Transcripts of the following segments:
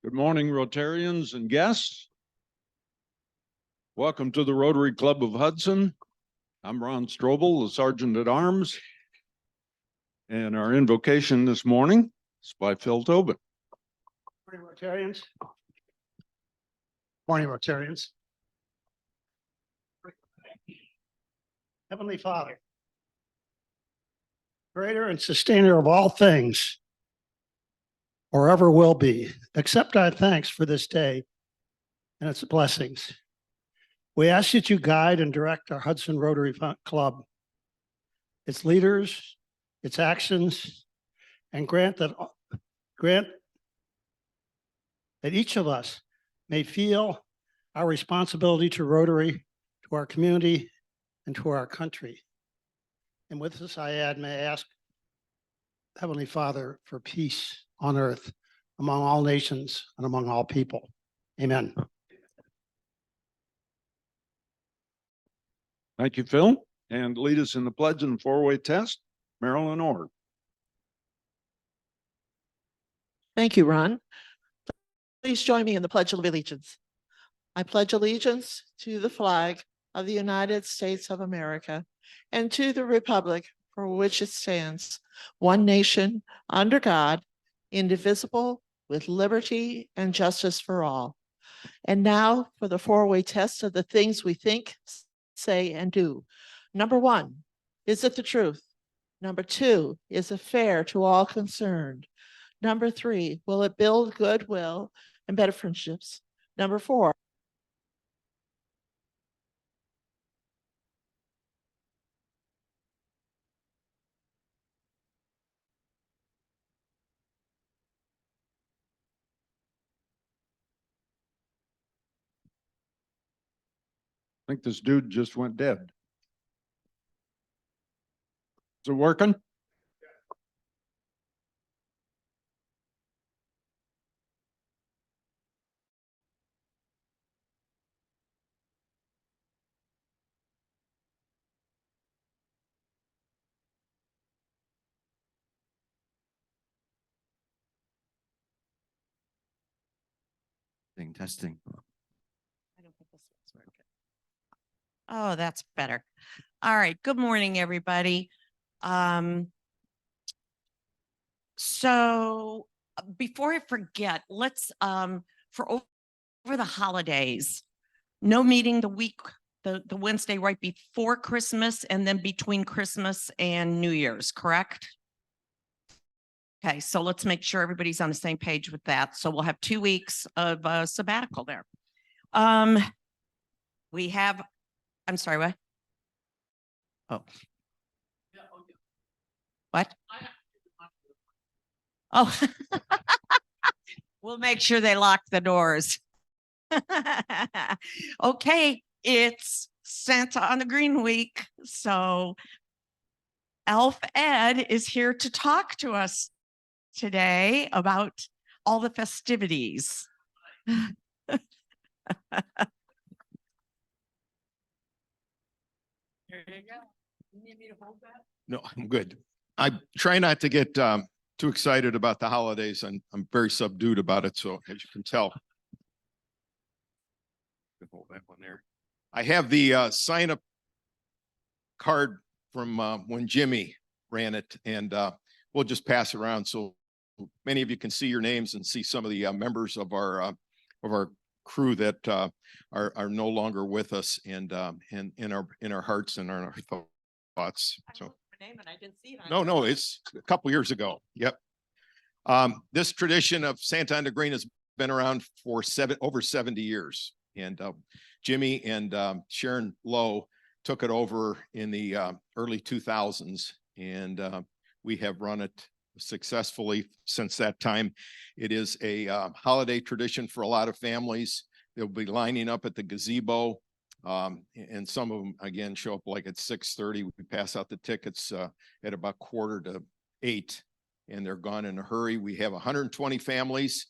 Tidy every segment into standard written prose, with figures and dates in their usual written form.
Good morning, Rotarians and guests. Welcome to the Rotary Club of Hudson. I'm Ron Strobel, the Sergeant at Arms. And our invocation this morning is by Phil Tobin. Morning, Rotarians. Morning, Rotarians. Heavenly Father, creator and sustainer of all things, or ever will be, accept our thanks for this day and its blessings. We ask that you guide and direct our Hudson Rotary Club, its leaders, its actions, and grant that each of us may feel our responsibility to Rotary, to our community, and to our country. And with this, I add, may I ask Heavenly Father for peace on earth among all nations and among all people. Amen. Thank you, Phil. And lead us in the pledge and four-way test, Marilyn Orr. Thank you, Ron. Please join me in the Pledge of Allegiance. I pledge allegiance to the flag of the United States of America and to the republic for which it stands, one nation, under God, indivisible, with liberty and justice for all. And now for the four-way test of the things we think, say, and do. Number one, is it the truth? Number two, is it fair to all concerned? Number three, will it build goodwill and better friendships? Number four, I think this dude just went dead. Is it working? Testing. I don't think this one's working. Oh, that's better. All right. Good morning, everybody. So before I forget, let's for over the holidays, no meeting the week, the Wednesday right before Christmas and then between Christmas and New Year's, correct? Okay, so let's make sure everybody's on the same page with that. So we'll have 2 weeks of sabbatical there. We have, I'm sorry, what? Oh. What? Oh, we'll make sure they lock the doors. Okay, it's Santa on the Green Week. So Elf Ed is here to talk to us today about all the festivities. Here you go. You need me to hold that? No, I'm good. I try not to get too excited about the holidays. I'm very subdued about it. So as you can tell, hold that one there. I have the sign up card from when Jimmy ran it, and we'll just pass it around so many of you can see your names and see some of the members of our crew that are no longer with us, and in our hearts and our thoughts. So I didn't see it. no, it's a couple years ago. Yep. This tradition of Santa on the Green has been around for over 70 years, and Jimmy and Sharon Lowe took it over in the early 2000s, and we have run it successfully since that time. It is a holiday tradition for a lot of families. They'll be lining up at the gazebo, and some of them again show up like at 6:30. We pass out the tickets at about 7:45, and they're gone in a hurry. We have 120 families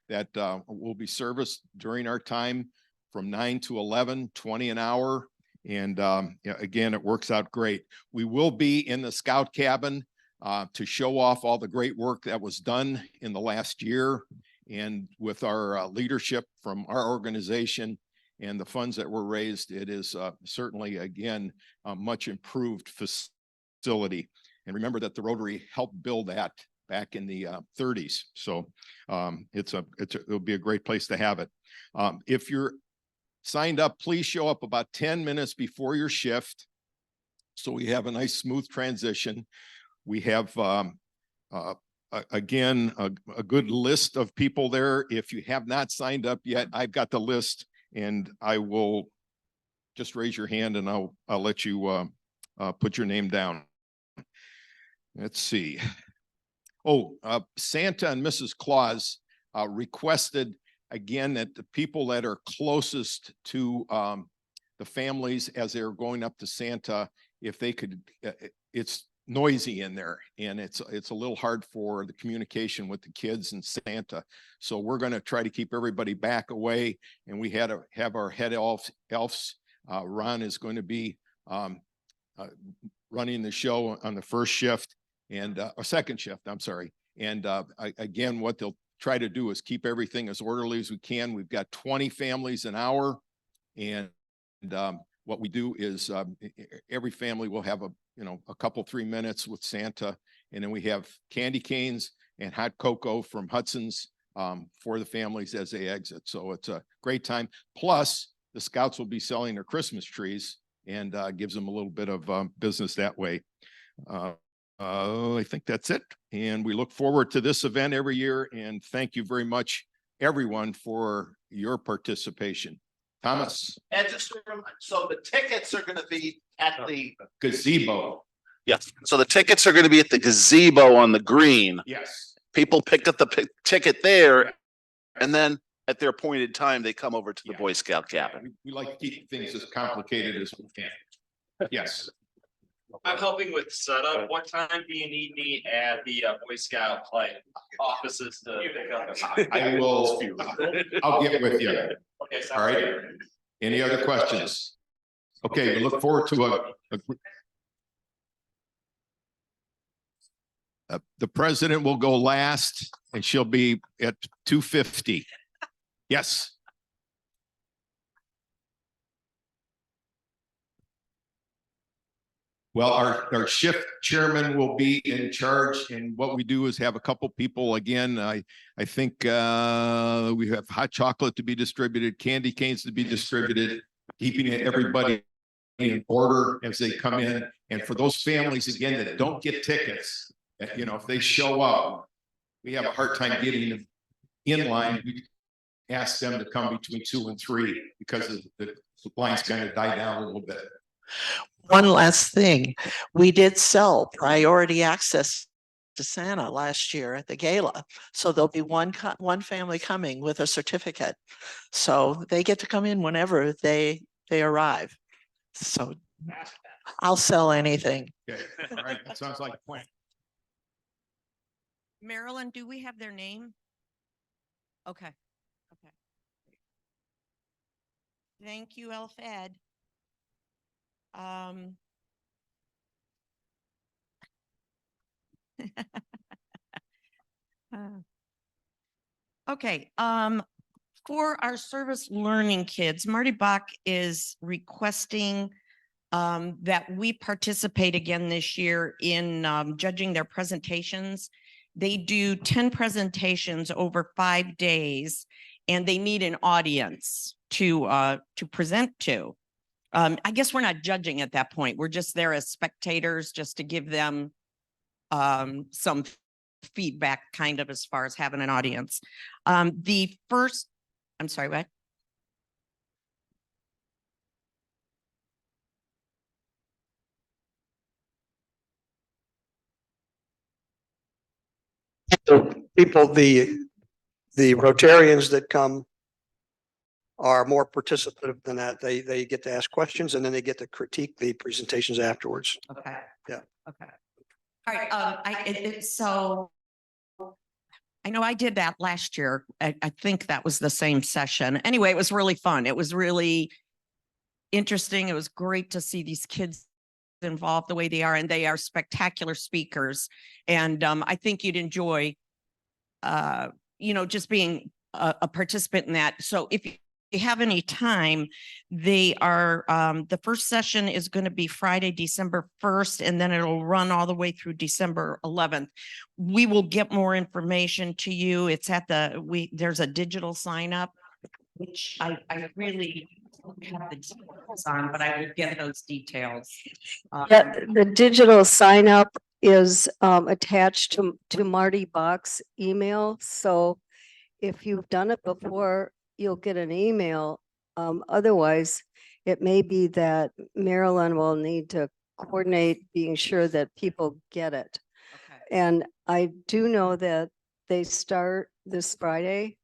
that will be serviced during our time from 9 to 11, 20 an hour. And again, it works out great. We will be in the scout cabin to show off all the great work that was done in the last year. And with our leadership from our organization and the funds that were raised, it is certainly, again, a much improved facility. And remember that the Rotary helped build that back in the 30s. So it'll be a great place to have it. If you're signed up, please show up about 10 minutes before your shift, so we have a nice smooth transition. We have again a good list of people there. If you have not signed up yet, I've got the list, and I will just raise your hand and I'll let you put your name down. Let's see. Oh, Santa and Mrs. Claus requested again that the people that are closest to the families as they're going up to Santa, if they could, it's noisy in there and it's a little hard for the communication with the kids and Santa. So we're going to try to keep everybody back away, and we had to have our head elves. Ron is going to be running the show on the first shift and or second shift, I'm sorry. And again, what they'll try to do is keep everything as orderly as we can. We've got 20 families an hour, and what we do is every family will have a couple, 3 minutes with Santa, and then we have candy canes and hot cocoa from Hudson's for the families as they exit. So it's a great time. Plus, the Scouts will be selling their Christmas trees, and gives them a little bit of business that way. I think that's it. And we look forward to this event every year. And thank you very much, everyone, for your participation. Thomas. And just so the tickets are going to be at the Gazebo. yes. So the tickets are going to be at the gazebo on the green. Yes. People pick up the ticket there, and then at their appointed time, they come over to the Boy Scout cabin. We like to keep things as complicated as we can. Yes. I'm helping with setup. What time do you need me at the Boy Scout offices to pick up? I will. I'll get with you. Okay, All right. Any other questions? Okay, we look forward to the president will go last, and she'll be at 2:50. Yes. Well, our shift chairman will be in charge, and what we do is have a couple people again. I think we have hot chocolate to be distributed, candy canes to be distributed, keeping everybody in order as they come in. And for those families again that don't get tickets, if they show up, we have a hard time getting them in line. We ask them to come between 2 and 3 because the lines kind of die down a little bit. One last thing, we did sell priority access to Santa last year at the gala. So there'll be one family coming with a certificate. So they get to come in whenever they arrive. So I'll sell anything. Okay, all right, that sounds like a plan. Marilyn, do we have their name? Okay. Okay. Thank you, Elfed. Okay, for our service learning kids, Marty Bach is requesting that we participate again this year in judging their presentations. They do 10 presentations over 5 days, and they need an audience to present to. I guess we're not judging at that point. We're just there as spectators, just to give them some feedback, kind of, as far as having an audience. I'm sorry, what? The people, the Rotarians that come are more participative than that. They get to ask questions, and then they get to critique the presentations afterwards. Okay. Yeah. Okay. All right. So I know I did that last year. I think that was the same session. Anyway, it was really fun. It was really interesting. It was great to see these kids involved the way they are, and they are spectacular speakers. And I think you'd enjoy just being a participant in that. So if you have any time, they are, the first session is going to be Friday, December 1st, and then it'll run all the way through December 11th. We will get more information to you. It's at there's a digital sign up, which I really don't have the details on, but I will get those details. Yeah, the digital sign up is attached to Marty Bach's email. So if you've done it before, you'll get an email. Otherwise, it may be that Marilyn will need to coordinate being sure that people get it. Okay. And I do know that they start this Friday.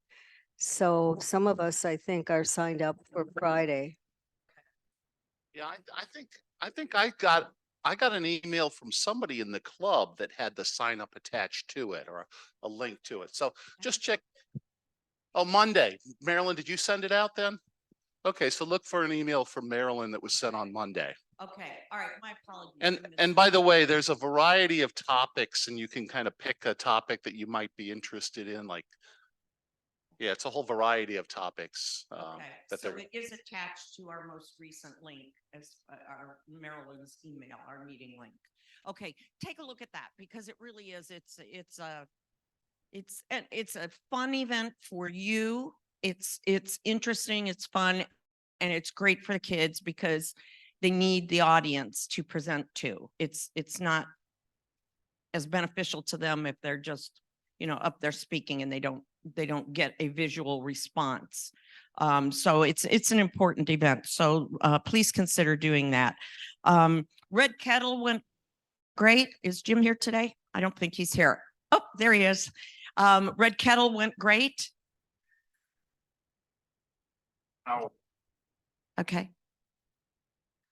So some of us, I think, are signed up for Friday. Yeah, I think I got an email from somebody in the club that had the sign up attached to it or a link to it. So just check. Oh, Monday. Marilyn, did you send it out then? Okay, so look for an email from Marilyn that was sent on Monday. Okay, all right, my apologies. And by the way, there's a variety of topics and you can kind of pick a topic that you might be interested in, like, yeah, it's a whole variety of topics. Okay, that so they're, it is attached to our most recent link as our Maryland's email, our meeting link. Okay, take a look at that because it really is, it's a fun event for you. It's interesting, it's fun, and it's great for the kids because they need the audience to present to. It's not as beneficial to them if they're just, up there speaking and they don't get a visual response. So it's an important event. So please consider doing that. Red Kettle went great. Is Jim here today? I don't think he's here. Oh, there he is. Red Kettle went great. Oh. Okay.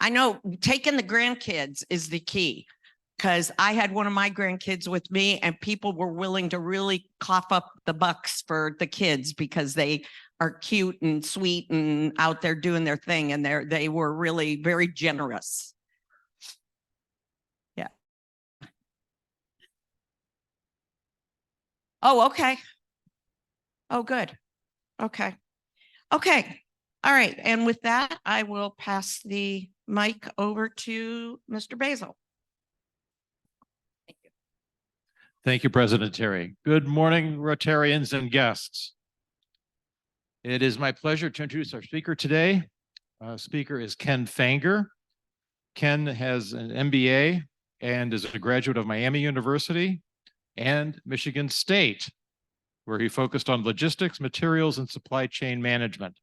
I know taking the grandkids is the key because I had one of my grandkids with me and people were willing to really cough up the bucks for the kids because they are cute and sweet and out there doing their thing. And they were really very generous. Yeah. Oh, okay. Oh, good. Okay. Okay. All right. And with that, I will pass the mic over to Mr. Basil. Thank you. Thank you, President Terry. Good morning, Rotarians and guests. It is my pleasure to introduce our speaker today. Speaker is Ken Fanger. Ken has an MBA and is a graduate of Miami University and Michigan State, where he focused on logistics, materials, and supply chain management.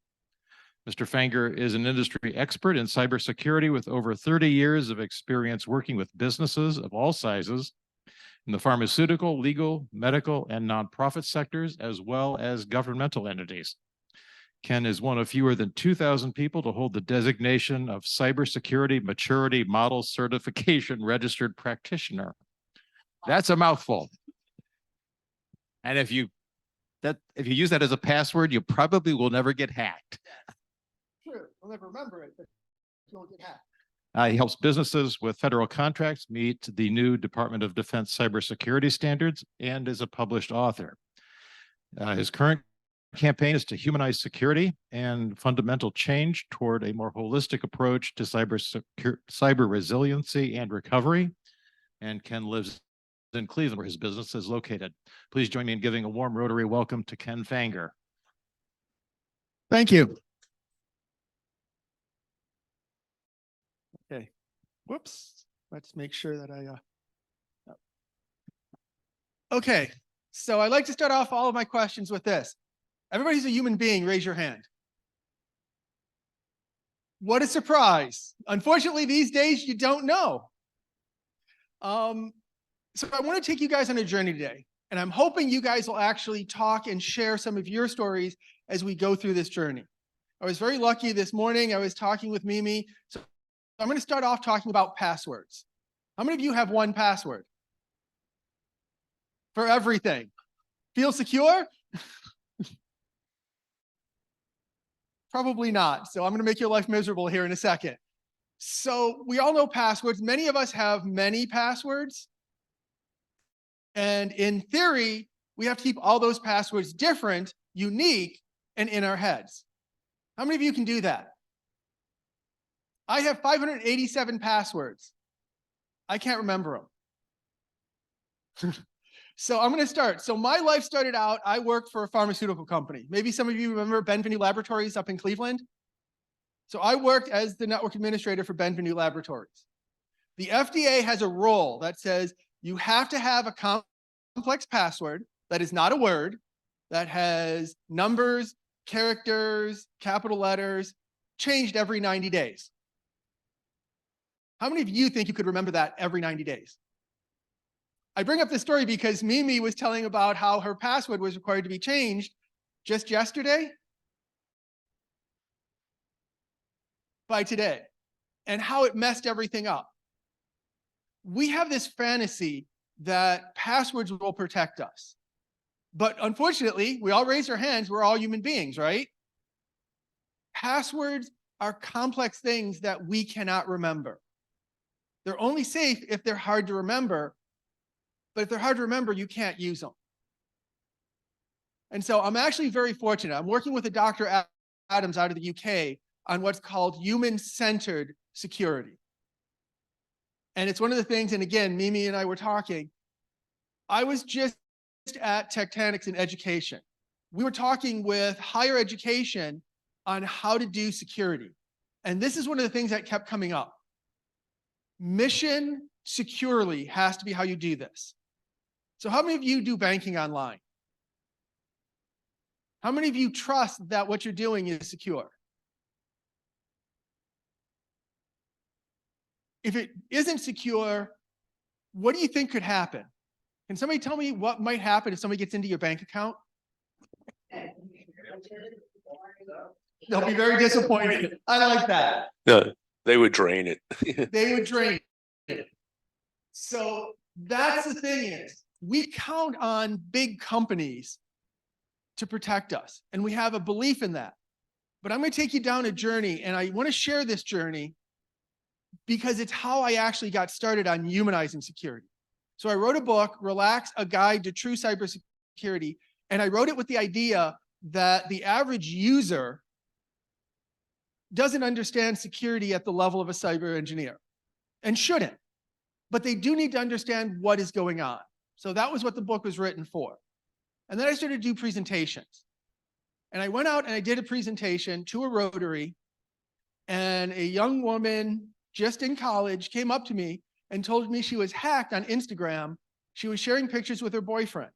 Mr. Fanger is an industry expert in cybersecurity with over 30 years of experience working with businesses of all sizes in the pharmaceutical, legal, medical, and nonprofit sectors, as well as governmental entities. Ken is one of fewer than 2,000 people to hold the designation of Cybersecurity Maturity Model Certification Registered Practitioner. That's a mouthful. And if you use that as a password, you probably will never get hacked. True, we'll never remember it, but you'll get hacked. He helps businesses with federal contracts meet the new Department of Defense cybersecurity standards and is a published author. His current campaign is to humanize security and fundamental change toward a more holistic approach to cyber resiliency and recovery. And Ken lives in Cleveland, where his business is located. Please join me in giving a warm Rotary welcome to Ken Fanger. Thank you. Okay, whoops, let's make sure that okay, so I'd like to start off all of my questions with this. Everybody's a human being, raise your hand. What a surprise. Unfortunately, these days you don't know. So I want to take you guys on a journey today, and I'm hoping you guys will actually talk and share some of your stories as we go through this journey. I was very lucky this morning. I was talking with Mimi. So I'm going to start off talking about passwords. How many of you have one password for everything? Feel secure? Probably not. So I'm going to make your life miserable here in a second. So we all know passwords. Many of us have many passwords. And in theory, we have to keep all those passwords different, unique, and in our heads. How many of you can do that? I have 587 passwords. I can't remember them. So I'm going to start. So my life started out, I worked for a pharmaceutical company. Maybe some of you remember Benvenue Laboratories up in Cleveland. So I worked as the network administrator for Benvenue Laboratories. The FDA has a rule that says you have to have a complex password that is not a word, that has numbers, characters, capital letters, changed every 90 days. How many of you think you could remember that every 90 days? I bring up this story because Mimi was telling about how her password was required to be changed just yesterday by today, and how it messed everything up. We have this fantasy that passwords will protect us. But unfortunately, we all raise our hands, we're all human beings, right? Passwords are complex things that we cannot remember. They're only safe if they're hard to remember, but if they're hard to remember, you can't use them. And so I'm actually very fortunate. I'm working with a Dr. Adams out of the UK on what's called human-centered security. And it's one of the things, and again, Mimi and I were talking, I was just at Tectonics in education. We were talking with higher education on how to do security. And this is one of the things that kept coming up. Mission securely has to be how you do this. So how many of you do banking online? How many of you trust that what you're doing is secure? If it isn't secure, what do you think could happen? Can somebody tell me what might happen if somebody gets into your bank account? They'll be very disappointed. I like that. No, they would drain it. They would drain it. So that's the thing is, we count on big companies to protect us, and we have a belief in that. But I'm going to take you down a journey, and I want to share this journey because it's how I actually got started on humanizing security. So I wrote a book, Relax, A Guide to True Cybersecurity, and I wrote it with the idea that the average user doesn't understand security at the level of a cyber engineer and shouldn't, but they do need to understand what is going on. So that was what the book was written for. And then I started to do presentations. And I went out and I did a presentation to a Rotary, and a young woman just in college came up to me and told me she was hacked on Instagram. She was sharing pictures with her boyfriend.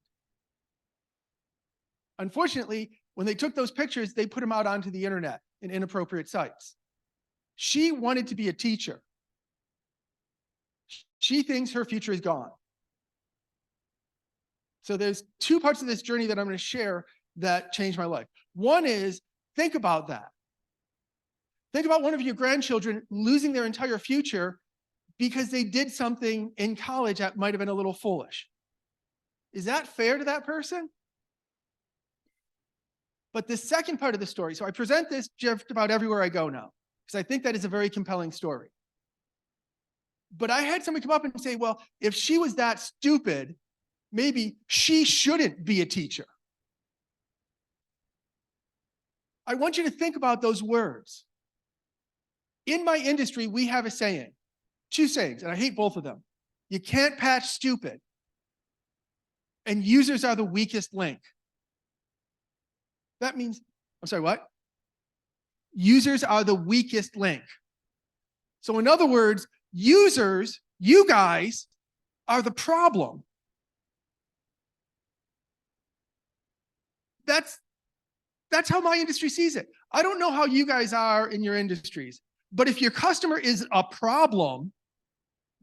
Unfortunately, when they took those pictures, they put them out onto the internet in inappropriate sites. She wanted to be a teacher. She thinks her future is gone. So there's two parts of this journey that I'm going to share that changed my life. One is, think about that. Think about one of your grandchildren losing their entire future because they did something in college that might have been a little foolish. Is that fair to that person? But the second part of the story, so I present this just about everywhere I go now, because I think that is a very compelling story. But I had somebody come up and say, well, if she was that stupid, maybe she shouldn't be a teacher. I want you to think about those words. In my industry, we have a saying, two sayings, and I hate both of them. You can't patch stupid, and users are the weakest link. That means, I'm sorry, what? Users are the weakest link. So in other words, users, you guys, are the problem. That's how my industry sees it. I don't know how you guys are in your industries, but if your customer is a problem,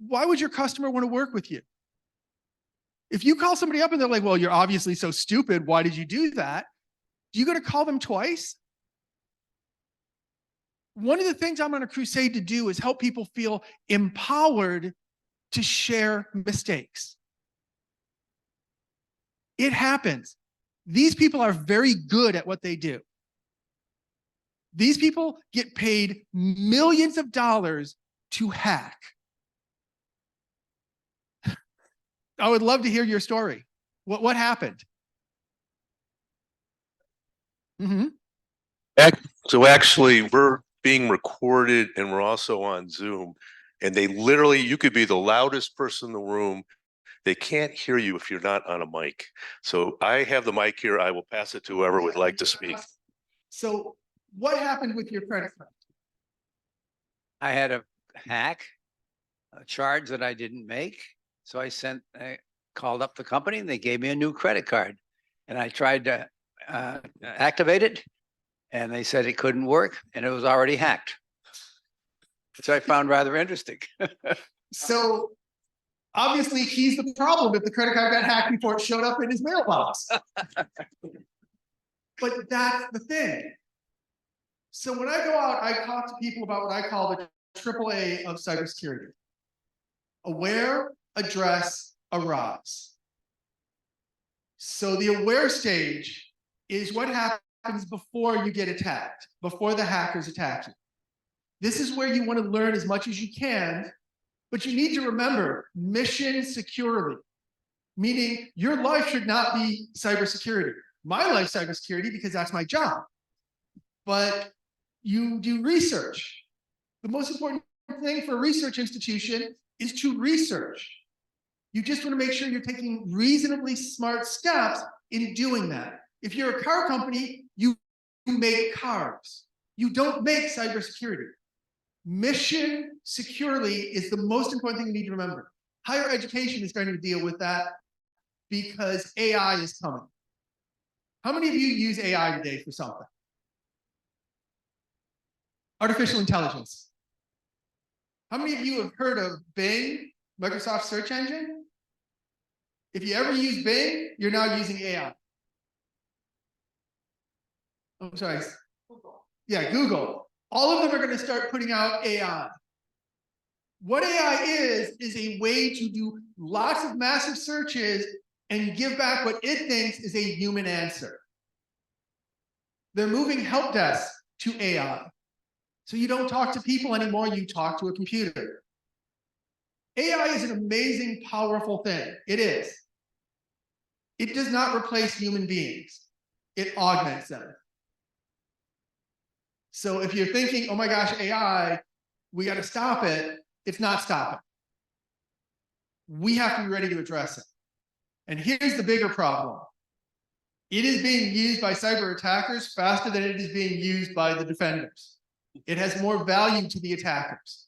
why would your customer want to work with you? If you call somebody up and they're like, well, you're obviously so stupid, why did you do that? You got to call them twice? One of the things I'm on a crusade to do is help people feel empowered to share mistakes. It happens. These people are very good at what they do. These people get paid millions of dollars to hack. I would love to hear your story. What happened? Mhm. So actually, we're being recorded and we're also on Zoom. And they literally, you could be the loudest person in the room. They can't hear you if you're not on a mic. So I have the mic here. I will pass it to whoever would like to speak. So what happened with your credit card? I had a hack, a charge that I didn't make. So I called up the company and they gave me a new credit card. And I tried to activate it and they said it couldn't work and it was already hacked. Which I found rather interesting. So obviously he's the problem if the credit card got hacked before it showed up in his mailbox. But that's the thing. So when I go out, I talk to people about what I call the AAA of cybersecurity. Aware, address, arise. So the aware stage is what happens before you get attacked, before the hackers attack you. This is where you want to learn as much as you can, but you need to remember mission securely, meaning your life should not be cybersecurity. My life cybersecurity because that's my job. But you do research. The most important thing for a research institution is to research. You just want to make sure you're taking reasonably smart steps in doing that. If you're a car company, you make cars. You don't make cybersecurity. Mission securely is the most important thing you need to remember. Higher education is starting to deal with that because AI is coming. How many of you use AI today for something? Artificial intelligence. How many of you have heard of Bing, Microsoft search engine? If you ever use Bing, you're now using AI. I'm sorry. Yeah, Google. All of them are going to start putting out AI. What AI is a way to do lots of massive searches and give back what it thinks is a human answer. They're moving help desk to AI. So you don't talk to people anymore, you talk to a computer. AI is an amazing, powerful thing. It is. It does not replace human beings. It augments them. So if you're thinking, oh my gosh, AI, we got to stop it, it's not stopping. We have to be ready to address it. And here's the bigger problem. It is being used by cyber attackers faster than it is being used by the defenders. It has more value to the attackers.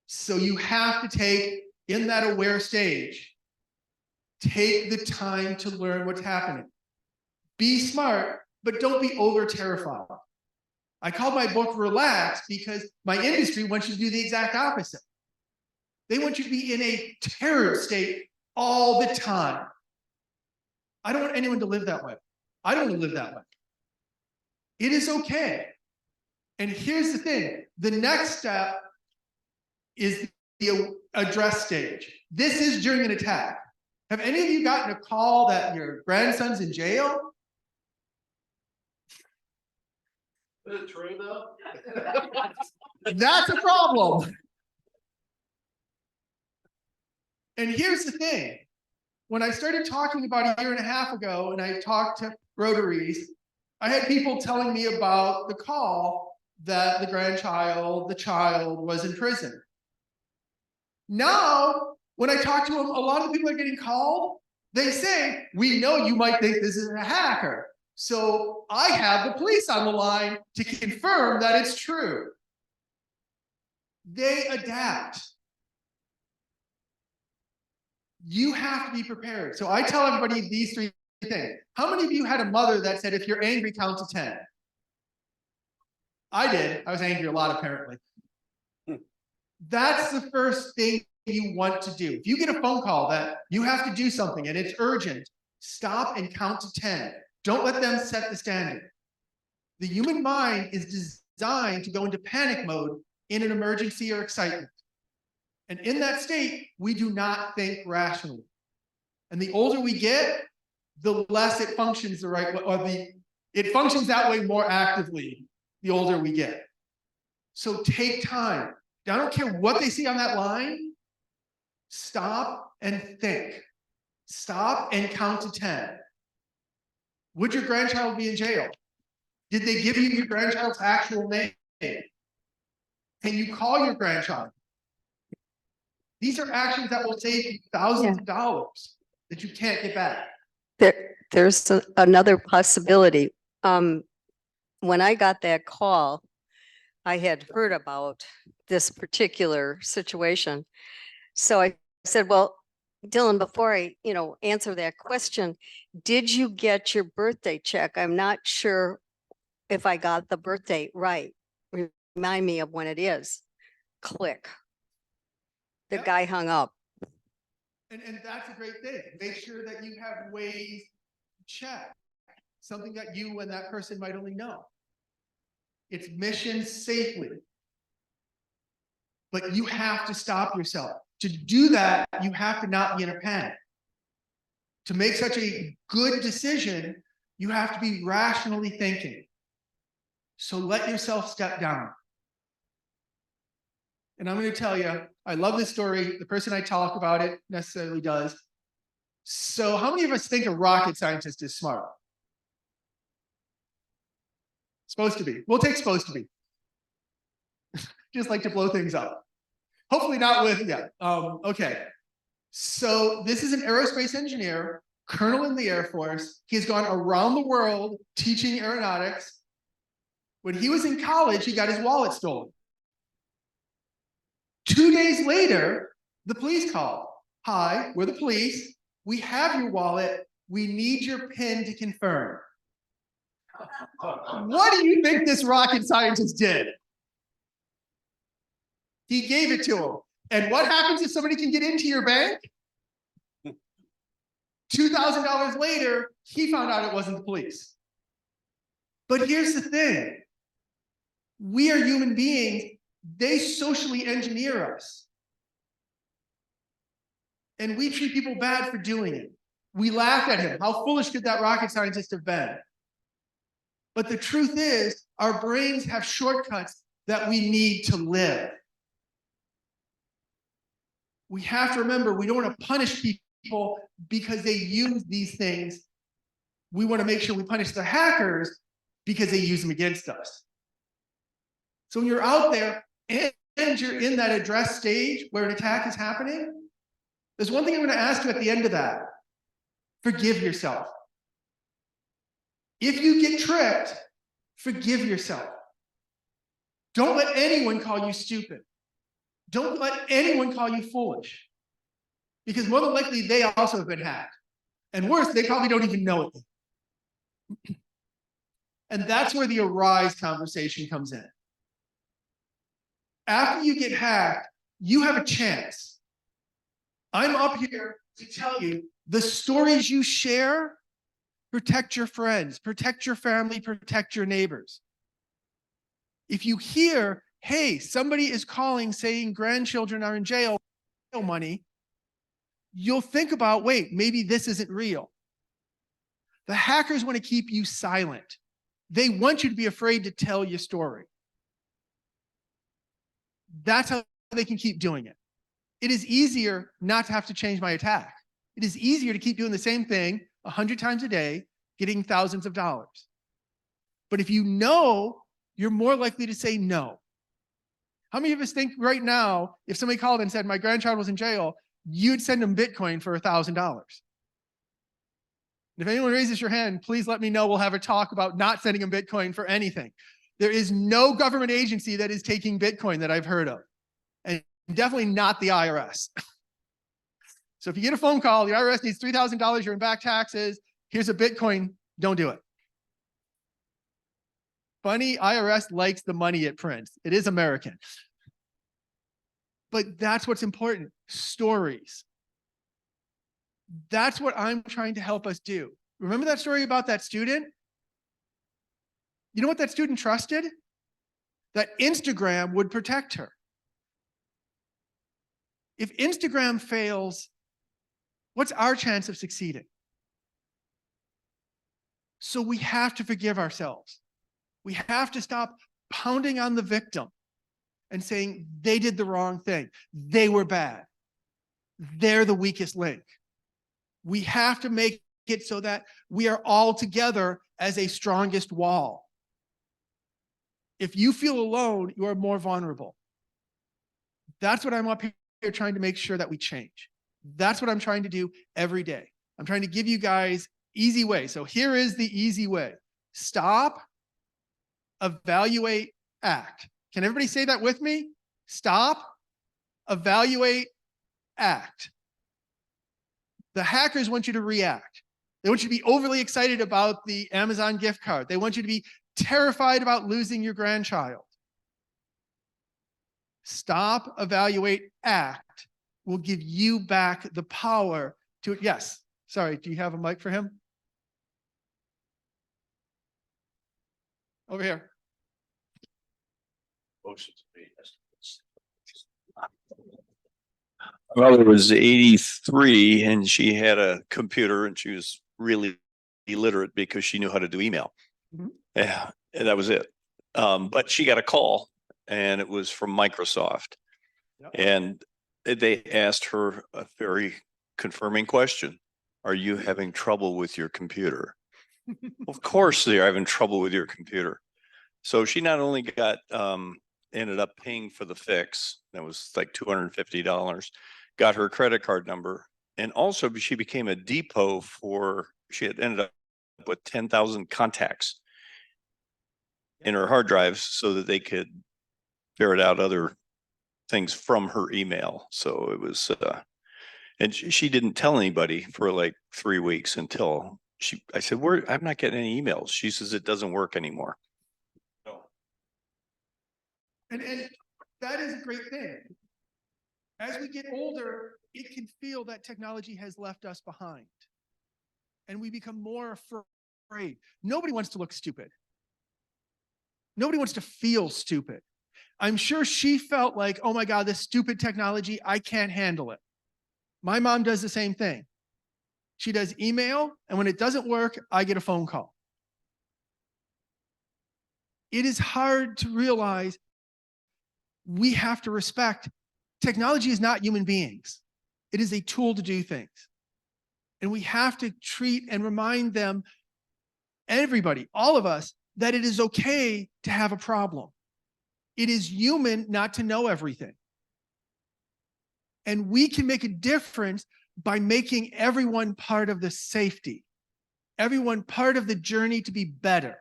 So you have to take, in that aware stage, take the time to learn what's happening. Be smart, but don't be over terrified. I call my book Relax because my industry wants you to do the exact opposite. They want you to be in a terror state all the time. I don't want anyone to live that way. I don't want to live that way. It is okay. And here's the thing. The next step is the address stage. This is during an attack. Have any of you gotten a call that your grandson's in jail? Is it true though? That's a problem. And here's the thing. When I started talking about a year and a half ago, and I talked to Rotaries, I had people telling me about the call that the child was in prison. Now, when I talk to them, a lot of the people are getting called. They say, we know you might think this is a hacker. So I have the police on the line to confirm that it's true. They adapt. You have to be prepared. So I tell everybody these three things. How many of you had a mother that said, if you're angry, count to 10? I did. I was angry a lot, apparently. That's the first thing you want to do. If you get a phone call that you have to do something and it's urgent, stop and count to 10. Don't let them set the standard. The human mind is designed to go into panic mode in an emergency or excitement. And in that state, we do not think rationally. And the older we get, the less it functions the right way, or it functions that way more actively the older we get. So take time. I don't care what they see on that line. Stop and think. Stop and count to 10. Would your grandchild be in jail? Did they give you your grandchild's actual name? Can you call your grandchild? These are actions that will save you thousands of dollars that you can't get back. There's another possibility. When I got that call, I had heard about this particular situation. So I said, well, Dylan, before I, answer that question, did you get your birthday check? I'm not sure if I got the birthday right. Remind me of when it is. Click. The Yep. guy hung up. And that's a great thing. Make sure that you have ways to check something that you and that person might only know. It's mission safely. But you have to stop yourself. To do that, you have to not be in a panic. To make such a good decision, you have to be rationally thinking. So let yourself step down. And I'm going to tell you, I love this story. The person I talk about it necessarily does. So how many of us think a rocket scientist is smart? Supposed to be. We'll take supposed to be. Just like to blow things up. Hopefully not with, okay. So this is an aerospace engineer, colonel in the Air Force. He's gone around the world teaching aeronautics. When he was in college, he got his wallet stolen. 2 days later, the police called. Hi, we're the police. We have your wallet. We need your PIN to confirm. What do you think this rocket scientist did? He gave it to him. And what happens if somebody can get into your bank? $2,000 later, he found out it wasn't the police. But here's the thing. We are human beings. They socially engineer us. And we treat people bad for doing it. We laugh at him. How foolish could that rocket scientist have been? But the truth is, our brains have shortcuts that we need to live. We have to remember, we don't want to punish people because they use these things. We want to make sure we punish the hackers because they use them against us. So when you're out there and you're in that address stage where an attack is happening, there's one thing I'm going to ask you at the end of that. Forgive yourself. If you get tricked, forgive yourself. Don't let anyone call you stupid. Don't let anyone call you foolish. Because more than likely, they also have been hacked. And worse, they probably don't even know it. And that's where the arise conversation comes in. After you get hacked, you have a chance. I'm up here to tell you the stories you share, protect your friends, protect your family, protect your neighbors. If you hear, hey, somebody is calling saying grandchildren are in jail money, you'll think about, wait, maybe this isn't real. The hackers want to keep you silent. They want you to be afraid to tell your story. That's how they can keep doing it. It is easier not to have to change my attack. It is easier to keep doing the same thing 100 times a day, getting thousands of dollars. But if you know, you're more likely to say no. How many of us think right now, if somebody called and said, my grandchild was in jail, you'd send them Bitcoin for $1,000? If anyone raises your hand, please let me know. We'll have a talk about not sending them Bitcoin for anything. There is no government agency that is taking Bitcoin that I've heard of, and definitely not the IRS. So if you get a phone call, the IRS needs $3,000, you're in back taxes, here's a Bitcoin, don't do it. Funny, IRS likes the money it prints. It is American. But that's what's important, stories. That's what I'm trying to help us do. Remember that story about that student? You know what that student trusted? That Instagram would protect her. If Instagram fails, what's our chance of succeeding? So we have to forgive ourselves. We have to stop pounding on the victim and saying they did the wrong thing. They were bad. They're the weakest link. We have to make it so that we are all together as a strongest wall. If you feel alone, you are more vulnerable. That's what I'm up here trying to make sure that we change. That's what I'm trying to do every day. I'm trying to give you guys easy way. So here is the easy way. Stop, evaluate, act. Can everybody say that with me? Stop, evaluate, act. The hackers want you to react. They want you to be overly excited about the Amazon gift card. They want you to be terrified about losing your grandchild. Stop, evaluate, act will give you back the power to, yes. Sorry, do you have a mic for him? Over here. My mother was 83 and she had a computer and she was really illiterate because she knew how to do email. Mhm. Yeah, and that was it. But she got a call and it was from Microsoft. Yep. And they asked her a very confirming question. Are you having trouble with your computer? Of course they're having trouble with your computer. So she not only got ended up paying for the fix, that was like $250, got her credit card number, and also she became a depot for, she had ended up with 10,000 contacts in her hard drives so that they could ferret out other things from her email. So it was, and she didn't tell anybody for like 3 weeks until I said, I'm not getting any emails. She says, it doesn't work anymore. And that is a great thing. As we get older, it can feel that technology has left us behind. And we become more afraid. Nobody wants to look stupid. Nobody wants to feel stupid. I'm sure she felt like, oh my God, this stupid technology, I can't handle it. My mom does the same thing. She does email, and when it doesn't work, I get a phone call. It is hard to realize we have to respect technology is not human beings. It is a tool to do things. And we have to treat and remind them, everybody, all of us, that it is okay to have a problem. It is human not to know everything. And we can make a difference by making everyone part of the safety, everyone part of the journey to be better.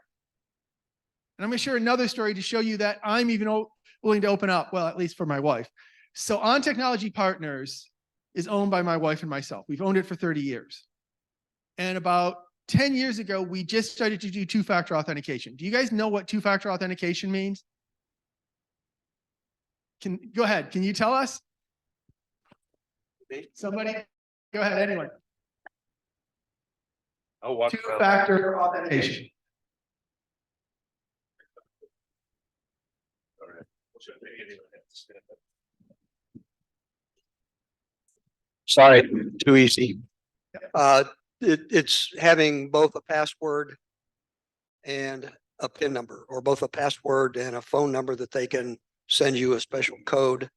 And I'm going to share another story to show you that I'm even willing to open up, well, at least for my wife. So On Technology Partners is owned by my wife and myself. We've owned it for 30 years. And about 10 years ago, we just started to do two-factor authentication. Do you guys know what two-factor authentication means? Go ahead. Can you tell us? Somebody? Go ahead, anyone. Two-factor authentication. Sorry, too easy. It's having both a password and a PIN number, or both a password and a phone number that they can send you a special code,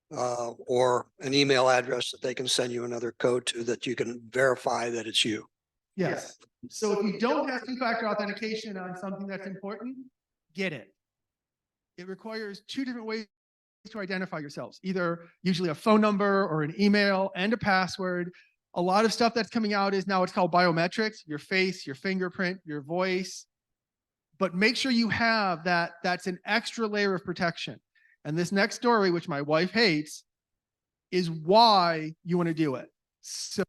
or an email address that they can send you another code to that you can verify that it's you. Yes. So if you don't have two-factor authentication on something that's important, get it. It requires two different ways to identify yourselves, either usually a phone number or an email and a password. A lot of stuff that's coming out is now it's called biometrics, your face, your fingerprint, your voice. But make sure you have that. That's an extra layer of protection. And this next story, which my wife hates, is why you want to do it. So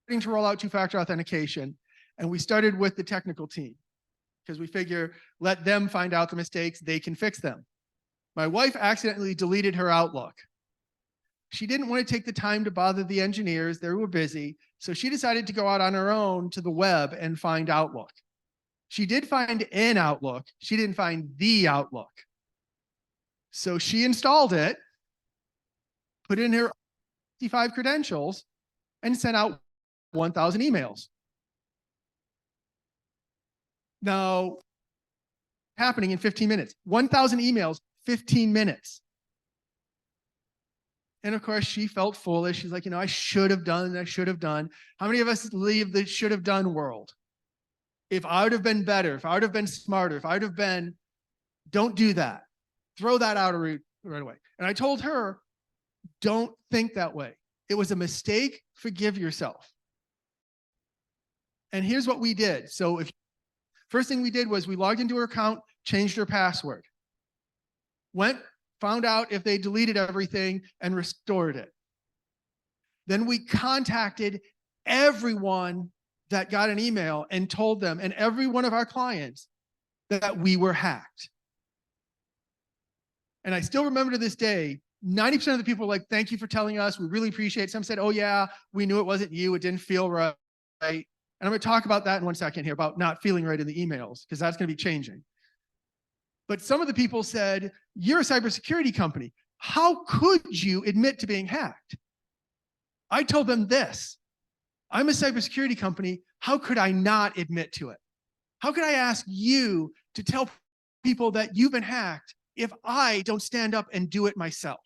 starting to roll out two-factor authentication, and we started with the technical team because we figure let them find out the mistakes, they can fix them. My wife accidentally deleted her Outlook. She didn't want to take the time to bother the engineers. They were busy. So she decided to go out on her own to the web and find Outlook. She did find an Outlook. She didn't find the Outlook. So she installed it, put in her 55 credentials, and sent out 1,000 emails. Now, happening in 15 minutes. 1,000 emails, 15 minutes. And of course, she felt foolish. She's like, I should have done. How many of us leave the should have done world? If I would have been better, if I would have been smarter, if I would have been Don't do that. Throw that out right away. And I told her, don't think that way. It was a mistake. Forgive yourself. And here's what we did. So first thing we did was we logged into her account, changed her password, found out if they deleted everything and restored it. Then we contacted everyone that got an email and told them, and every one of our clients, that we were hacked. And I still remember to this day, 90% of the people were like, thank you for telling us. We really appreciate it. Some said, oh yeah, we knew it wasn't you. It didn't feel right. And I'm going to talk about that in 1 second here, about not feeling right in the emails, because that's going to be changing. But some of the people said, you're a cybersecurity company. How could you admit to being hacked? I told them this. I'm a cybersecurity company. How could I not admit to it? How could I ask you to tell people that you've been hacked if I don't stand up and do it myself?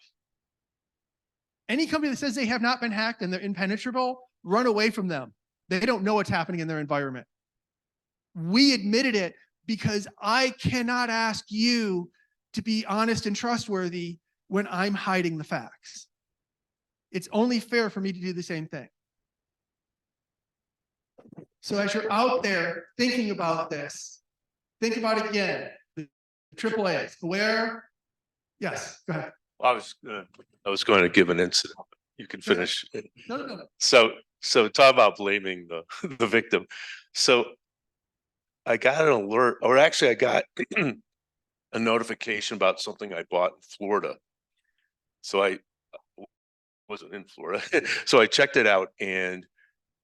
Any company that says they have not been hacked and they're impenetrable, run away from them. They don't know what's happening in their environment. We admitted it because I cannot ask you to be honest and trustworthy when I'm hiding the facts. It's only fair for me to do the same thing. So as you're out there thinking about this, think about it again. The AAAs, where? Yes, go ahead. I was going to give an incident. You can finish. No. So talk about blaming the victim. So I got an alert, or actually I got a notification about something I bought in Florida. So I wasn't in Florida. So I checked it out and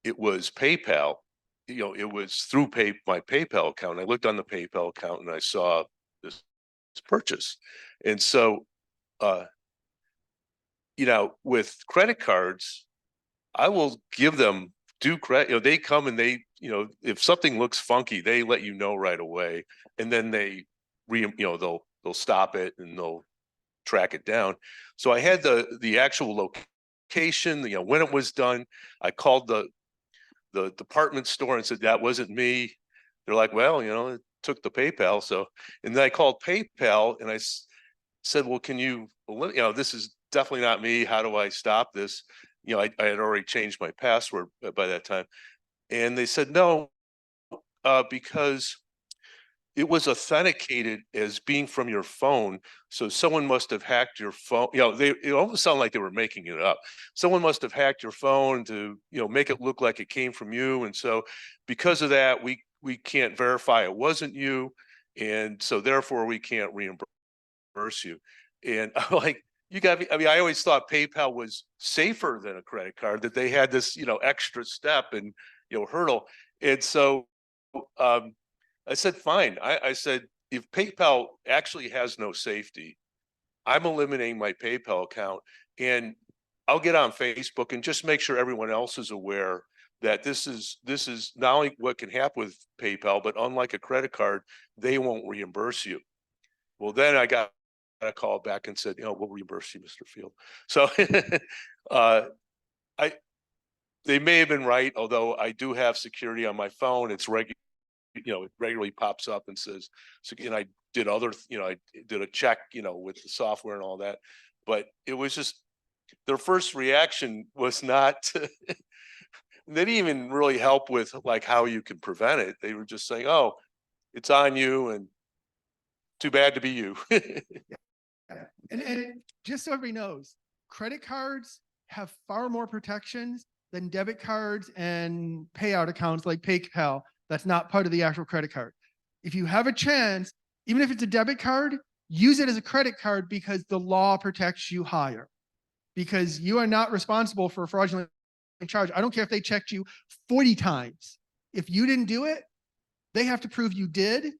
it was PayPal. You know, it was through my PayPal account. I looked on the PayPal account and I saw this purchase. And so, you know, with credit cards, I will give them due credit. You know, they come and they, you know, if something looks funky, they let you know right away. And then they they'll stop it and they'll track it down. So I had the actual location, you know, when it was done. I called the department store and said, that wasn't me. They're like, well, you know, it took the PayPal. So, and then I called PayPal and I said, well, can you know, this is definitely not me. How do I stop this? You know, I had already changed my password by that time. And they said, no, because it was authenticated as being from your phone. So someone must have hacked your phone. You know, it almost sounded like they were making it up. Someone must have hacked your phone to, you know, make it look like it came from you. And so because of that, we can't verify it wasn't you. And so therefore we can't reimburse you. And I'm like, you got me. I mean, I always thought PayPal was safer than a credit card, that they had this, you know, extra step and, you know, hurdle. And so, I said, fine. I said, if PayPal actually has no safety, I'm eliminating my PayPal account and I'll get on Facebook and just make sure everyone else is aware that this is not only what can happen with PayPal, but unlike a credit card, they won't reimburse you. Well, then I got a call back and said, you know, we'll reimburse you, Mr. Field. So they may have been right, although I do have security on my phone. It's it regularly pops up and says, so, and I did I did a check, you know, with the software and all that, but it was just, their first reaction was not, they didn't even really help with like how you can prevent it. They were just saying, oh, it's on you and too bad to be you. And just so everybody knows, credit cards have far more protections than debit cards and payout accounts like PayPal. That's not part of the actual credit card. If you have a chance, even if it's a debit card, use it as a credit card because the law protects you higher. Because you are not responsible for a fraudulent charge. I don't care if they checked you 40 times. If you didn't do it, they have to prove you did.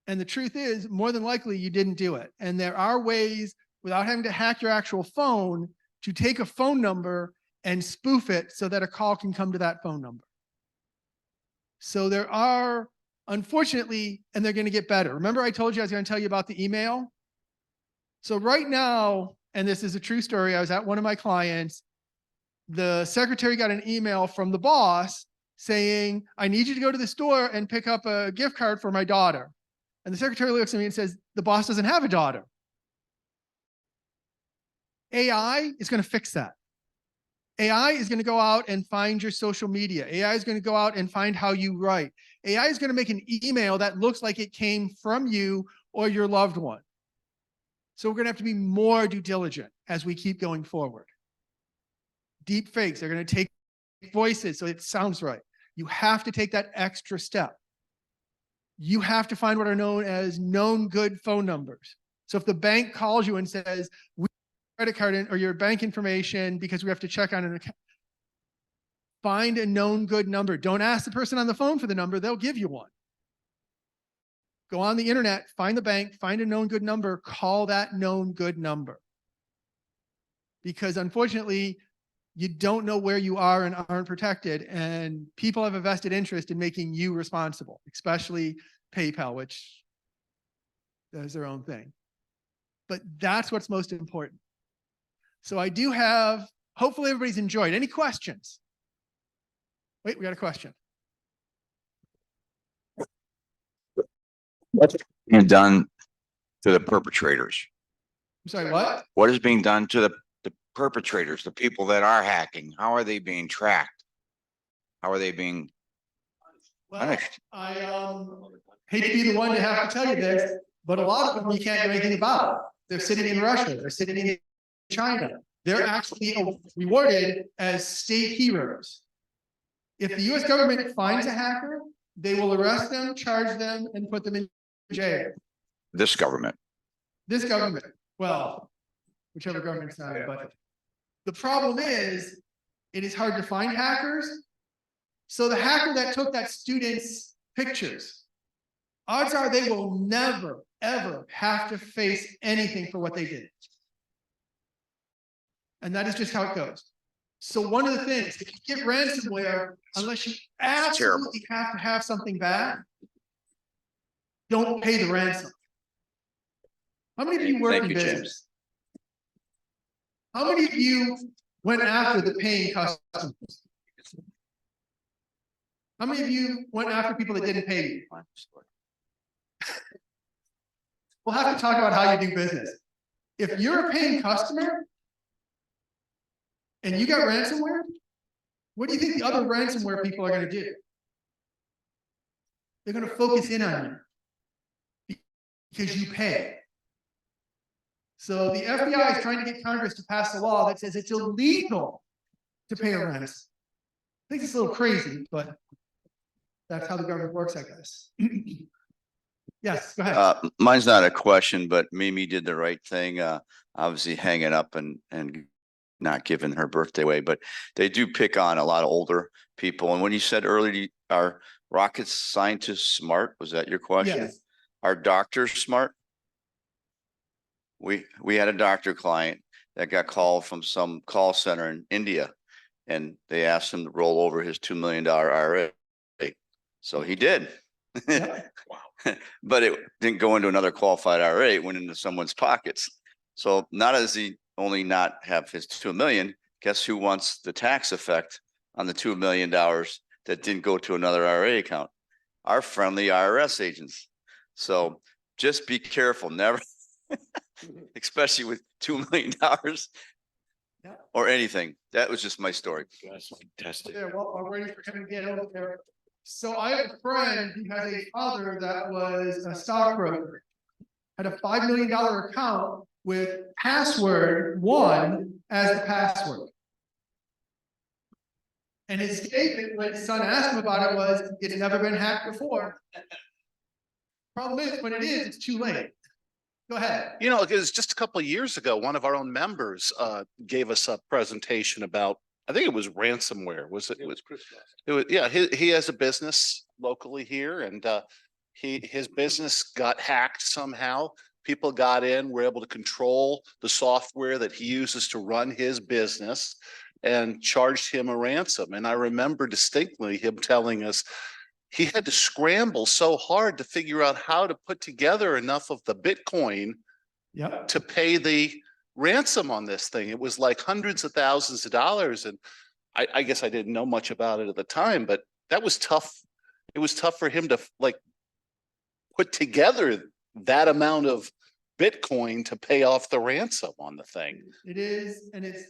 And the truth is, more than likely, you didn't do it. And there are ways, without having to hack your actual phone, to take a phone number and spoof it so that a call can come to that phone number. So there are, unfortunately, and they're going to get better. Remember I told you I was going to tell you about the email? So right now, and this is a true story, I was at one of my clients, the secretary got an email from the boss saying, I need you to go to the store and pick up a gift card for my daughter. And the secretary looks at me and says, the boss doesn't have a daughter. AI is going to fix that. AI is going to go out and find your social media. AI is going to go out and find how you write. AI is going to make an email that looks like it came from you or your loved one. So we're going to have to be more due diligent as we keep going forward. Deep fakes, they're going to take voices so it sounds right. You have to take that extra step. You have to find what are known as known good phone numbers. So if the bank calls you and says, we have credit card or your bank information because we have to check on an account, find a known good number. Don't ask the person on the phone for the number, they'll give you one. Go on the internet, find the bank, find a known good number, call that known good number. Because unfortunately, you don't know where you are and aren't protected, and people have a vested interest in making you responsible, especially PayPal, which does their own thing. But that's what's most important. So I do have, hopefully everybody's enjoyed. Any questions? Wait, we got a question. What's being done to the perpetrators? I'm sorry, what? What is being done to the perpetrators, the people that are hacking? How are they being tracked? How are they being punished? I hate to be the one to have to tell you this, but a lot of them you can't do anything about. They're sitting in Russia, they're sitting in China. They're actually rewarded as state heroes. If the US government finds a hacker, they will arrest them, charge them, and put them in jail. This government. This government, well, whichever government's not, but the problem is, it is hard to find hackers. So the hacker that took that student's pictures, odds are they will never, ever have to face anything for what they did. And that is just how it goes. So one of the things, if you get ransomware, unless you absolutely have to have something bad, don't pay the ransom. How many of you work in business? How many of you went after the paying customers? How many of you went after people that didn't pay you? We'll have to talk about how you do business. If you're a paying customer and you got ransomware, what do you think the other ransomware people are going to do? They're going to focus in on you because you pay. So the FBI is trying to get Congress to pass a law that says it's illegal to pay a ransom. I think it's a little crazy, but that's how the government works, I guess. Yes, go ahead. Mine's not a question, but Mimi did the right thing. Obviously hanging up and not giving her birthday away, but they do pick on a lot of older people. And when you said earlier, are rocket scientists smart? Was that your question? Yes. Are doctors smart? We had a doctor client that got called from some call center in India, and they asked him to roll over his $2 million IRA. So he did. But it didn't go into another qualified IRA, it went into someone's pockets. So not as he only not have his 2 million, guess who wants the tax effect on the $2 million that didn't go to another IRA account? Our friendly IRS agents. So just be careful, never, especially with $2 million or anything. That was just my story. Yeah, well, I'm ready for him to get over there. So I have a friend who has a father that was a stockbroker, had a $5 million account with password 1 as the password. And his statement when his son asked him about it was, it's never been hacked before. Problem is, when it is, it's too late. Go ahead. You know, it was just a couple of years ago, one of our own members gave us a presentation about, I think it was ransomware. Was it? It was Chris. It was, yeah, he has a business locally here, and his business got hacked somehow. People got in, were able to control the software that he uses to run his business and charged him a ransom. And I remember distinctly him telling us he had to scramble so hard to figure out how to put together enough of the Bitcoin to pay the ransom on this thing. It was like hundreds of thousands of dollars. And I guess I didn't know much about it at the time, but that was tough. It was tough for him to like put together that amount of Bitcoin to pay off the ransom on the thing. It is, and it's.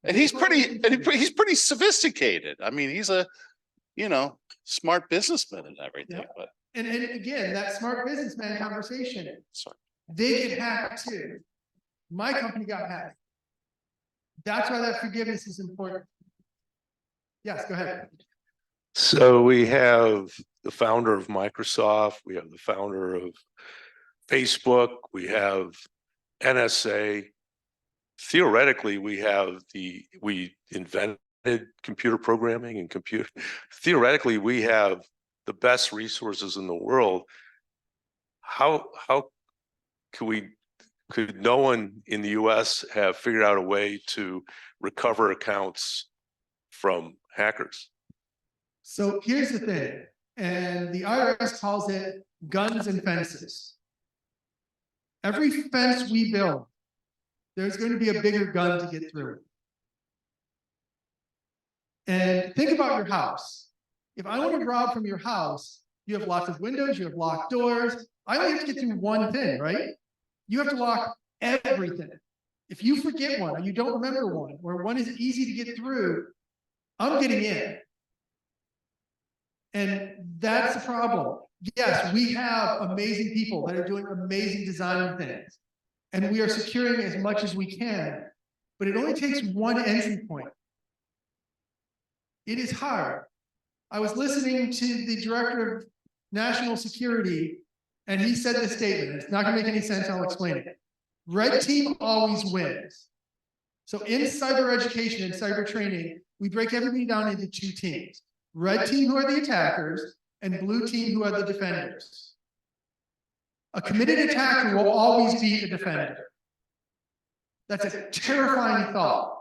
And he's pretty sophisticated. I mean, he's a, smart businessman and everything, Yep. but. And again, that smart businessman conversation, Sorry. they get hacked too. My company got hacked. That's why that forgiveness is important. Yes, go ahead. So we have the founder of Microsoft, we have the founder of Facebook, we have NSA. Theoretically, we invented computer programming and theoretically, we have the best resources in the world. How could no one in the US have figured out a way to recover accounts from hackers? So here's the thing, and the IRS calls it guns and fences. Every fence we build, there's going to be a bigger gun to get through. And think about your house. If I want to rob from your house, you have lots of windows, you have locked doors. I only have to get through one thing, right? You have to lock everything. If you forget one, or you don't remember one, or one is easy to get through, I'm getting in. And that's the problem. Yes, we have amazing people that are doing amazing design things. And we are securing as much as we can, but it only takes one entry point. It is hard. I was listening to the director of national security, and he said this statement. It's not going to make any sense. I'll explain it. Red team always wins. So in cyber education and cyber training, we break everything down into two teams. Red team, who are the attackers, and blue team, who are the defenders. A committed attacker will always be a defender. That's a terrifying thought.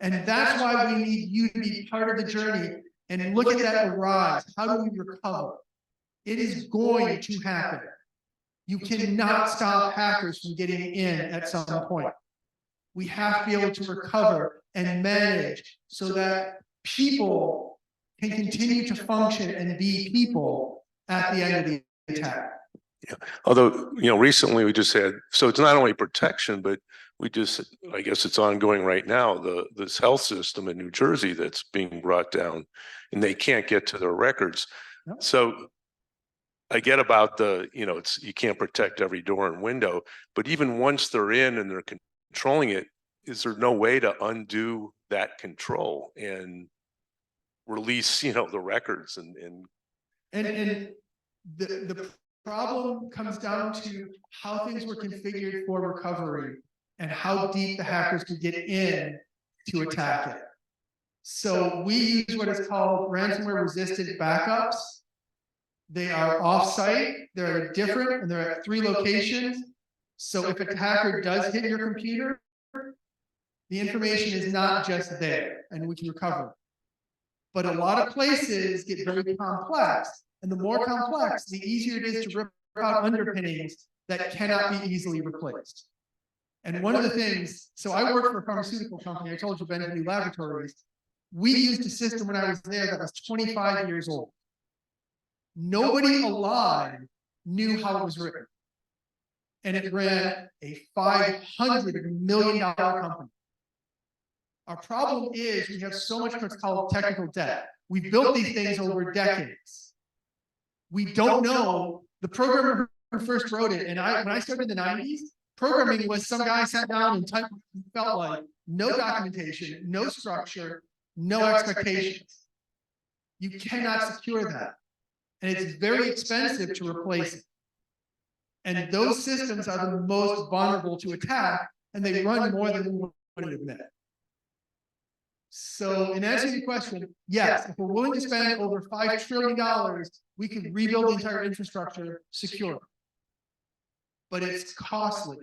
And that's why we need you to be part of the journey and look at that arise. How do we recover? It is going to happen. You cannot stop hackers from getting in at some point. We have to be able to recover and manage so that people can continue to function and be people at the end of the attack. Yeah. Although, recently we just had, so it's not only protection, but I guess it's ongoing right now, this health system in New Jersey that's being brought down and they can't get to their records. Yep. So I get about you can't protect every door and window, but even once they're in and they're controlling it, is there no way to undo that control and release, the records and the problem comes down to how things were configured for recovery and how deep the hackers could get in to attack it. So we use what is called ransomware resistant backups. They are off-site, they're different, and they're at 3 locations. So if a hacker does hit your computer, the information is not just there, and we can recover. But a lot of places get very complex, and the more complex, the easier it is to rip out underpinnings that cannot be easily replaced. And one of the things, so I work for a pharmaceutical company, I told you, Bentley Laboratories. We used a system when I was there that was 25 years old. Nobody alive knew how it was written. And it ran a $500 million company. Our problem is we have so much what's called technical debt. We built these things over decades. We don't know the programmer who first wrote it. And when I started in the 90s, programming was some guy sat down and typed, felt like no documentation, no structure, no expectations. You cannot secure that. And it's very expensive to replace it. And those systems are the most vulnerable to attack, and they run more than we would admit. So in answer to your question, yes, if we're willing to spend over $5 trillion, we can rebuild the entire infrastructure secure. But it's costly.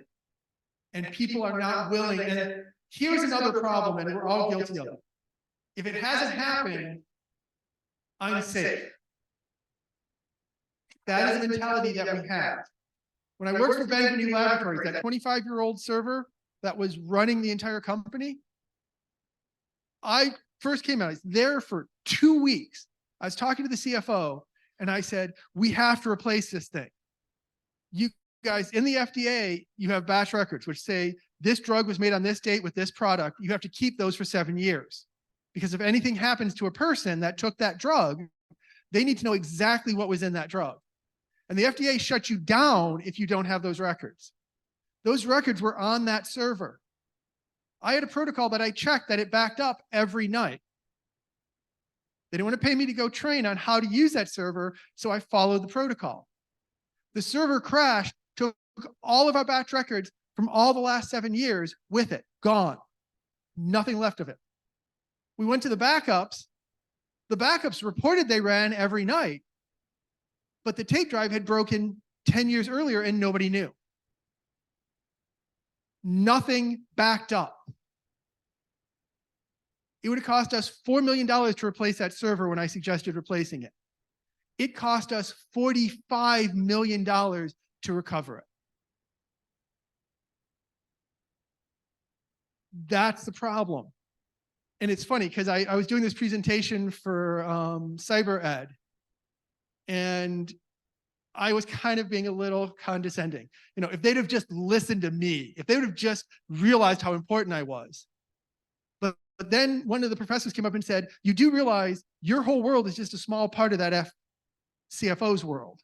And people are not willing. And here's another problem, and we're all guilty of it. If it hasn't happened, I'm safe. That is the mentality that we have. When I worked for Bentley Laboratories, that 25-year-old server that was running the entire company, I first came out, I was there for 2 weeks. I was talking to the CFO, And I said, we have to replace this thing. You guys in the FDA, you have batch records which say this drug was made on this date with this product. You have to keep those for 7 years. Because if anything happens to a person that took that drug, they need to know exactly what was in that drug. And the FDA shuts you down if you don't have those records. Those records were on that server. I had a protocol that I checked that it backed up every night. They didn't want to pay me to go train on how to use that server, so I followed the protocol. The server crashed, took all of our batch records from all the last 7 years with it, gone. Nothing left of it. We went to the backups. The backups reported they ran every night, but the tape drive had broken 10 years earlier and nobody knew. Nothing backed up. It would have cost us $4 million to replace that server when I suggested replacing it. It cost us $45 million to recover it. That's the problem. And it's funny because I was doing this presentation for cyber ed, and I was kind of being a little condescending. You know, if they'd have just listened to me, if they would have just realized how important I was. But then one of the professors came up and said, you do realize your whole world is just a small part of that CFO's world.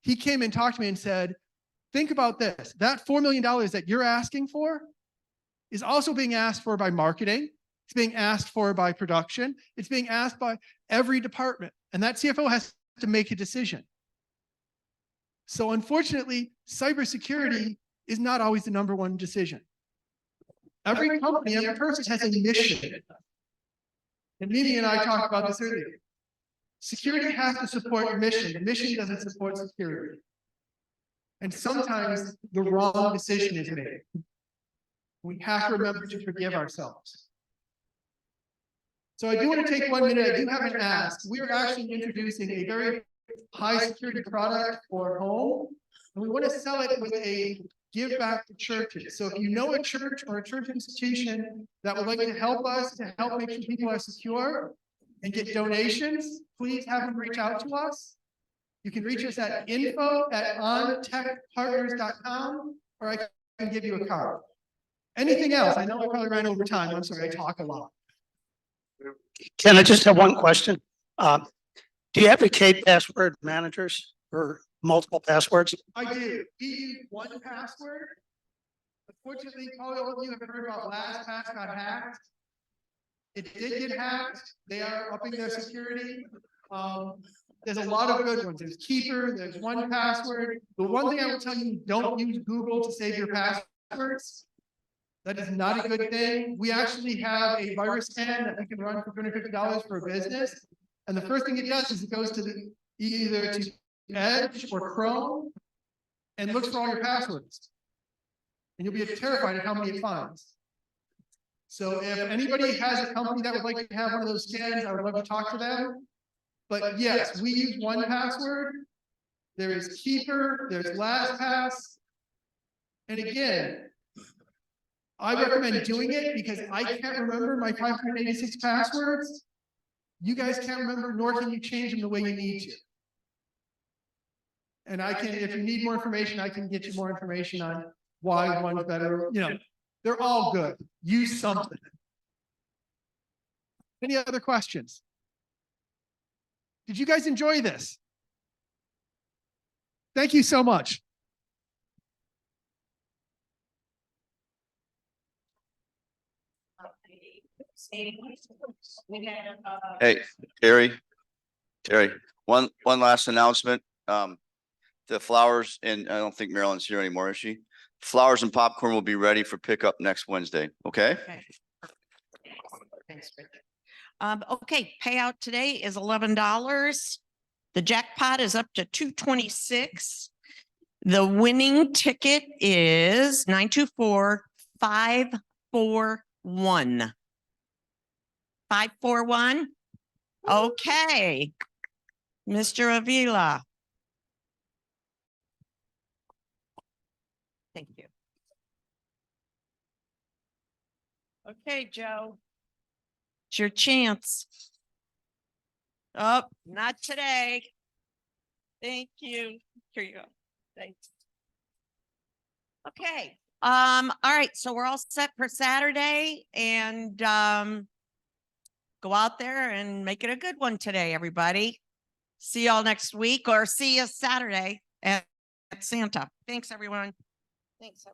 He came and talked to me and said, think about this. That $4 million that you're asking for is also being asked for by marketing. It's being asked for by production. It's being asked by every department. And that CFO has to make a decision. So unfortunately, cybersecurity is not always the number one decision. Every company, every person has a mission. And Mimi and I talked about this earlier. Security has to support your mission. The mission doesn't support security. And sometimes the wrong decision is made. We have to remember to forgive ourselves. So I do want to take 1 minute. I do have an ask. We are actually introducing a very high security product for home. And we want to sell it with a give back to churches. So if you know a church or a church institution that would like to help us to help make sure people are secure and get donations, please have them reach out to us. You can reach us at info@ontechpartners.com, or I can give you a card. Anything else? I know I probably ran over time. I'm sorry, I talk a lot. Ken, I just have one question. Do you advocate password managers or multiple passwords? I do. We use one password. Unfortunately, probably all of you have heard about LastPass got hacked. It did get hacked. They are upping their security. There's a lot of good ones. There's Keeper, there's 1Password. The one thing I will tell you, don't use Google to save your passwords. That is not a good thing. We actually have a virus scan that we can run for $250 for a business. And the first thing it does is it goes to either to Edge or Chrome and looks for all your passwords. And you'll be terrified at how many it finds. So if anybody has a company that would like to have one of those scans, I would love to talk to them. But yes, we use 1Password. There is Keeper, there's LastPass. And again, I recommend doing it because I can't remember my 586 passwords. You guys can't remember, nor can you change them the way you need to. And I can, if you need more information, I can get you more information on why one's better. You know, they're all good. Use something. Any other questions? Did you guys enjoy this? Thank you so much. Hey, Terry, one last announcement. The flowers, and I don't think Marilyn's here anymore, is she? Flowers and popcorn will be ready for pickup next Wednesday, okay? Okay. Thanks, Rich. Okay, payout today is $11. The jackpot is up to 226. The winning ticket is 924541. 541. Okay. Mr. Avila. Thank you. Okay, Joe. It's your chance. Oh, not today. Thank you. Here you go. Thanks. Okay, all right, so we're all set for Saturday and go out there and make it a good one today, everybody. See y'all next week or see you Saturday at Santa. Thanks, everyone. Thanks.